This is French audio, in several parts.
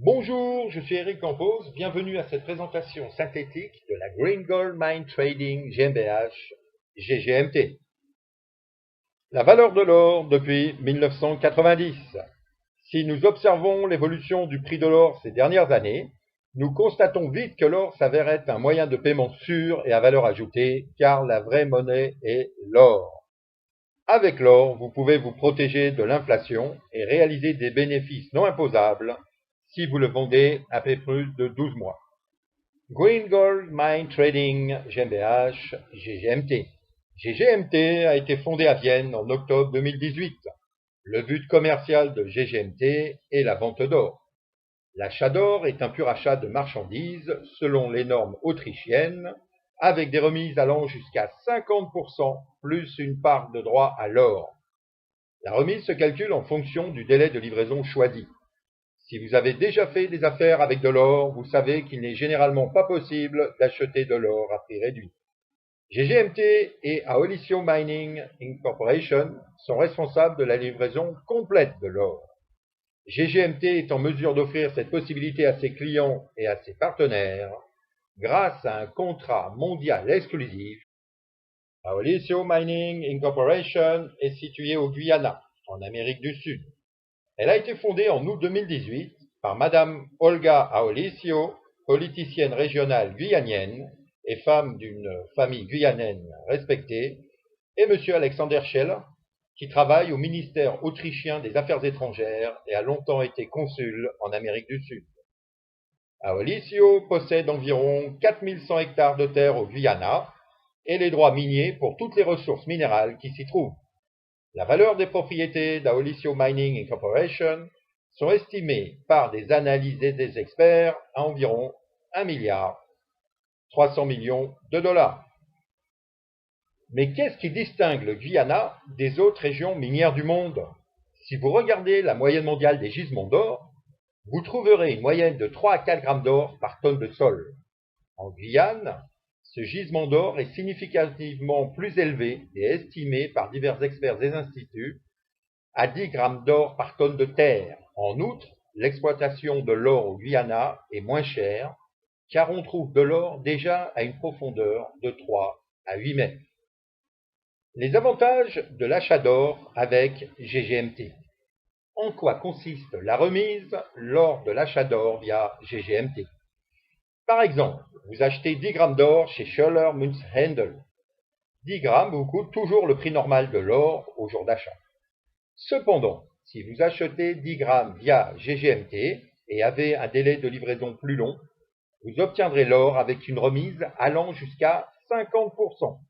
Bonjour, je suis Eric Campos, bienvenue à cette présentation synthétique de la Green Gold Mine Trading GmbH GGMT. La valeur de l'or depuis 1990. Si nous observons l'évolution du prix de l'or ces dernières années, nous constatons vite que l'or s'avère être un moyen de paiement sûr et à valeur ajoutée, car la vraie monnaie est l'or. Avec l'or, vous pouvez vous protéger de l'inflation et réaliser des bénéfices non imposables si vous le vendez après plus de 12 mois. Green Gold Mine Trading GmbH GGMT. GGMT a été fondé à Vienne en octobre 2018. Le but commercial de GGMT est la vente d'or. L'achat d'or est un pur achat de marchandises selon les normes autrichiennes, avec des remises allant jusqu'à 50% plus une part de droit à l'or. La remise se calcule en fonction du délai de livraison choisi. Si vous avez déjà fait des affaires avec de l'or, vous savez qu'il n'est généralement pas possible d'acheter de l'or à prix réduit. GGMT et Aolicio Mining Incorporation sont responsables de la livraison complète de l'or. GGMT est en mesure d'offrir cette possibilité à ses clients et à ses partenaires grâce à un contrat mondial exclusif. Aolicio Mining Incorporation est située au Guyana, en Amérique du Sud. Elle a été fondée en août 2018 par Madame Olga Aolicio, politicienne régionale guyanienne et femme d'une famille guyanaine respectée, et Monsieur Alexander Schell, qui travaille au ministère autrichien des Affaires étrangères et a longtemps été consul en Amérique du Sud. Aolicio possède environ 4100 hectares de terre au Guyana et les droits miniers pour toutes les ressources minérales qui s'y trouvent. La valeur des propriétés d'Aolicio Mining Incorporation sont estimées par des analyses et des experts à environ 1 milliard 300 millions de dollars. Mais qu'est-ce qui distingue le Guyana des autres régions minières du monde? Si vous regardez la moyenne mondiale des gisements d'or, vous trouverez une moyenne de 3 à 4 grammes d'or par tonne de sol. En Guyane, ce gisement d'or est significativement plus élevé et estimé par divers experts et instituts à 10 grammes d'or par tonne de terre. En outre, l'exploitation de l'or au Guyana est moins chère car on trouve de l'or déjà à une profondeur de 3 à 8 mètres. Les avantages de l'achat d'or avec GGMT. En quoi consiste la remise lors de l'achat d'or via GGMT? Par exemple, vous achetez 10 grammes d'or chez Schoeller Münzhandel. 10 grammes vous coûte toujours le prix normal de l'or au jour d'achat. Cependant, si vous achetez 10 grammes via GGMT et avez un délai de livraison plus long, vous obtiendrez l'or avec une remise allant jusqu'à 50%.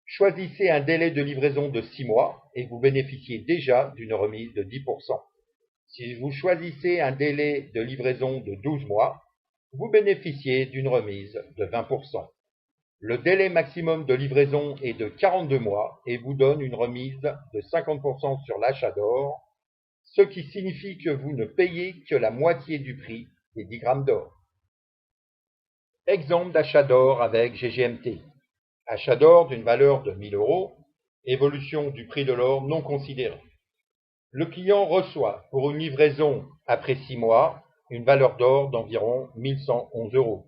Choisissez un délai de livraison de 6 mois et vous bénéficiez déjà d'une remise de 10%. Si vous choisissez un délai de livraison de 12 mois, vous bénéficiez d'une remise de 20%. Le délai maximum de livraison est de 42 mois et vous donne une remise de 50% sur l'achat d'or, ce qui signifie que vous ne payez que la moitié du prix des 10 grammes d'or. Exemple d'achat d'or avec GGMT. Achat d'or d'une valeur de 1000 €, évolution du prix de l'or non considéré. Le client reçoit pour une livraison après 6 mois une valeur d'or d'environ 1111 €.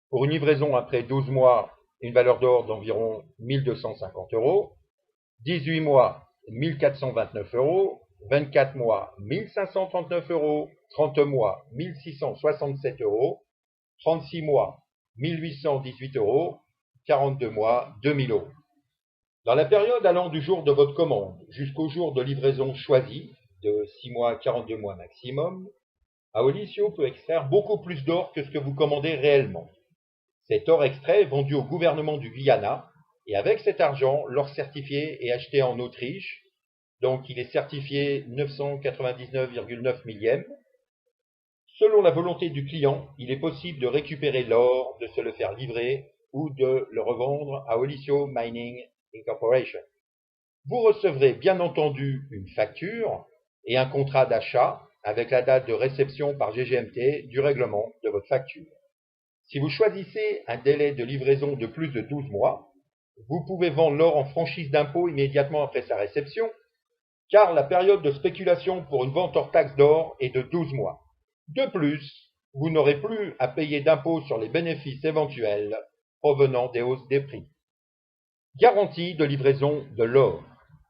Pour une livraison après 12 mois, une valeur d'or d'environ 1250 €. 18 mois, 1429 €. 24 mois, 1539 €. 30 mois, 1667 €. 36 mois, 1818 €. 42 mois, 2000 €. Dans la période allant du jour de votre commande jusqu'au jour de livraison choisi, de 6 mois à 42 mois maximum, Aolicio peut extraire beaucoup plus d'or que ce que vous commandez réellement. Cet or extrait est vendu au gouvernement du Guyana et avec cet argent, l'or certifié est acheté en Autriche, donc il est certifié 999,9 millième. Selon la volonté du client, il est possible de récupérer l'or, de se le faire livrer ou de le revendre à Aolicio Mining Incorporation. Vous recevrez bien entendu une facture et un contrat d'achat avec la date de réception par GGMT du règlement de votre facture. Si vous choisissez un délai de livraison de plus de 12 mois, vous pouvez vendre l'or en franchise d'impôt immédiatement après sa réception, car la période de spéculation pour une vente hors taxe d'or est de 12 mois. De plus, vous n'aurez plus à payer d'impôts sur les bénéfices éventuels provenant des hausses des prix. Garantie de livraison de l'or.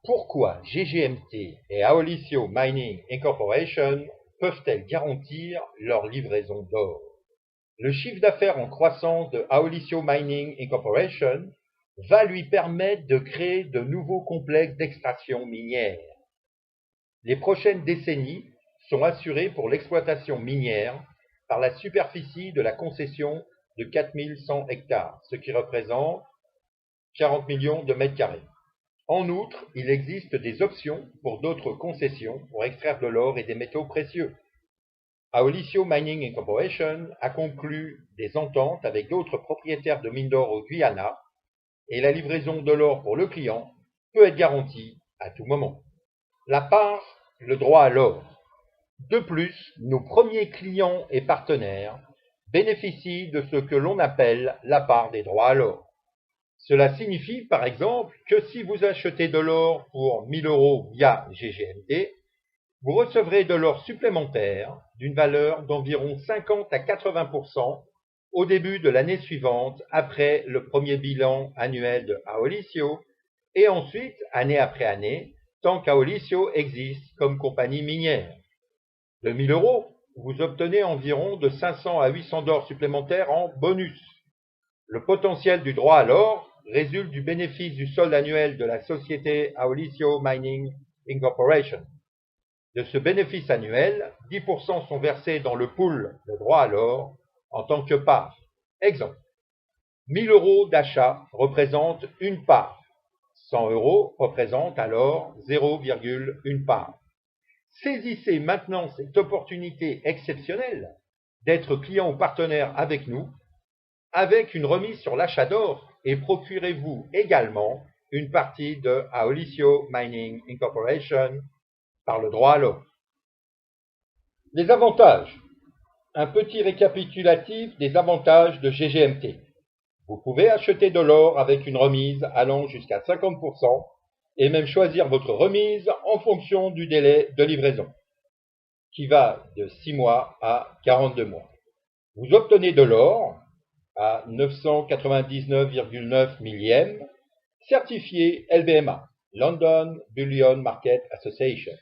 Pourquoi GGMT et Aolicio Mining Incorporation peuvent-elles garantir leur livraison d'or? Le chiffre d'affaires en croissance de Aolicio Mining Incorporation va lui permettre de créer de nouveaux complexes d'extraction minière. Les prochaines décennies sont assurées pour l'exploitation minière par la superficie de la concession de 4100 hectares, ce qui représente 40 millions de mètres carrés. En outre, il existe des options pour d'autres concessions pour extraire de l'or et des métaux précieux. Aolicio Mining Incorporation a conclu des ententes avec d'autres propriétaires de mines d'or au Guyana et la livraison de l'or pour le client peut être garantie à tout moment. La part, le droit à l'or. De plus, nos premiers clients et partenaires bénéficient de ce que l'on appelle la part des droits à l'or. Cela signifie, par exemple, que si vous achetez de l'or pour 1000 € via GGMT, vous recevrez de l'or supplémentaire d'une valeur d'environ 50 à 80% au début de l'année suivante après le premier bilan annuel de Aolicio et ensuite, année après année, tant qu'Aolicio existe comme compagnie minière. De 1000 €, vous obtenez environ de 500 à 800 $ supplémentaires en bonus. Le potentiel du droit à l'or résulte du bénéfice du solde annuel de la société Aolicio Mining Incorporation. De ce bénéfice annuel, 10% sont versés dans le pool de droit à l'or en tant que part. Exemple, 1000 € d'achat représentent une part. 100 € représentent alors 0,1 part. Saisissez maintenant cette opportunité exceptionnelle d'être client ou partenaire avec nous, avec une remise sur l'achat d'or, et procurez-vous également une partie de Aolicio Mining Incorporation par le droit à l'or. Les avantages. Un petit récapitulatif des avantages de GGMT. Vous pouvez acheter de l'or avec une remise allant jusqu'à 50% et même choisir votre remise en fonction du délai de livraison, qui va de 6 mois à 42 mois. Vous obtenez de l'or à 999,9 millièmes, certifié LBMA, London Bullion Market Association.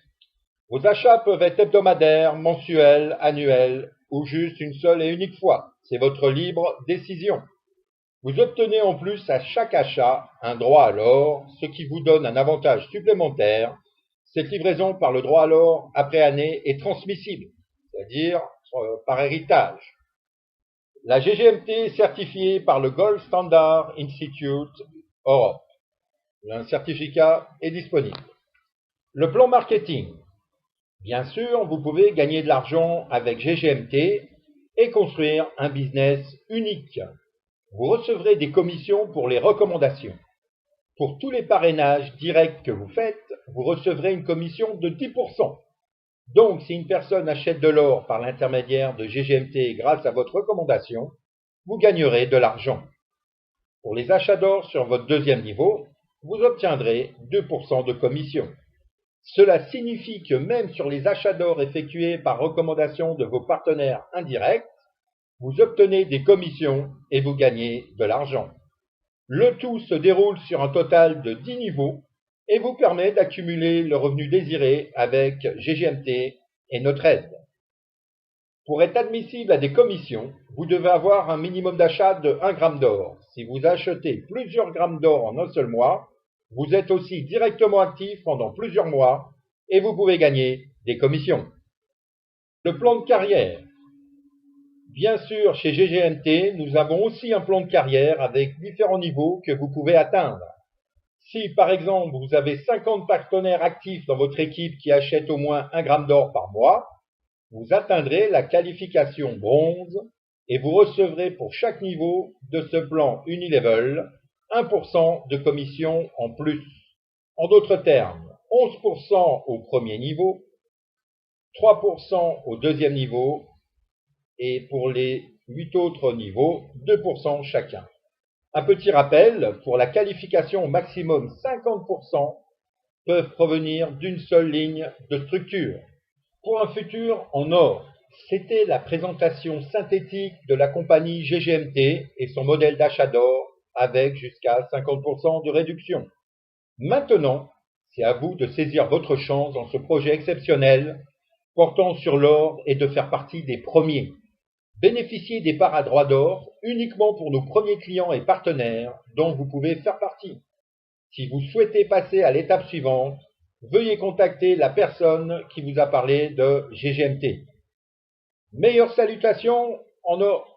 Vos achats peuvent être hebdomadaires, mensuels, annuels ou juste une seule et unique fois. C'est votre libre décision. Vous obtenez en plus à chaque achat un droit à l'or, ce qui vous donne un avantage supplémentaire. Cette livraison par le droit à l'or après année est transmissible, c'est-à-dire par héritage. La GGMT est certifiée par le Gold Standard Institute Europe. Un certificat est disponible. Le plan marketing. Bien sûr, vous pouvez gagner de l'argent avec GGMT et construire un business unique. Vous recevrez des commissions pour les recommandations. Pour tous les parrainages directs que vous faites, vous recevrez une commission de 10%. Donc, si une personne achète de l'or par l'intermédiaire de GGMT grâce à votre recommandation, vous gagnerez de l'argent. Pour les achats d'or sur votre deuxième niveau, vous obtiendrez 2% de commission. Cela signifie que même sur les achats d'or effectués par recommandation de vos partenaires indirects, vous obtenez des commissions et vous gagnez de l'argent. Le tout se déroule sur un total de 10 niveaux et vous permet d'accumuler le revenu désiré avec GGMT et notre aide. Pour être admissible à des commissions, vous devez avoir un minimum d'achat de 1 g d'or. Si vous achetez plusieurs grammes d'or en un seul mois, vous êtes aussi directement actif pendant plusieurs mois et vous pouvez gagner des commissions. Le plan de carrière. Bien sûr, chez GGMT, nous avons aussi un plan de carrière avec différents niveaux que vous pouvez atteindre. Si, par exemple, vous avez 50 partenaires actifs dans votre équipe qui achètent au moins 1 g d'or par mois, vous atteindrez la qualification bronze et vous recevrez pour chaque niveau de ce plan Unilevel 1% de commission en plus. En d'autres termes, 11% au premier niveau, 3% au deuxième niveau et pour les 8 autres niveaux, 2% chacun. Un petit rappel, pour la qualification au maximum 50% peuvent provenir d'une seule ligne de structure. Pour un futur en or, C'était la présentation synthétique de la compagnie GGMT et son modèle d'achat d'or avec jusqu'à 50% de réduction. Maintenant, c'est à vous de saisir votre chance dans ce projet exceptionnel portant sur l'or et de faire partie des premiers. Bénéficiez des parts à droit d'or uniquement pour nos premiers clients et partenaires dont vous pouvez faire partie. Si vous souhaitez passer à l'étape suivante, veuillez contacter la personne qui vous a parlé de GGMT. Meilleures salutations en or.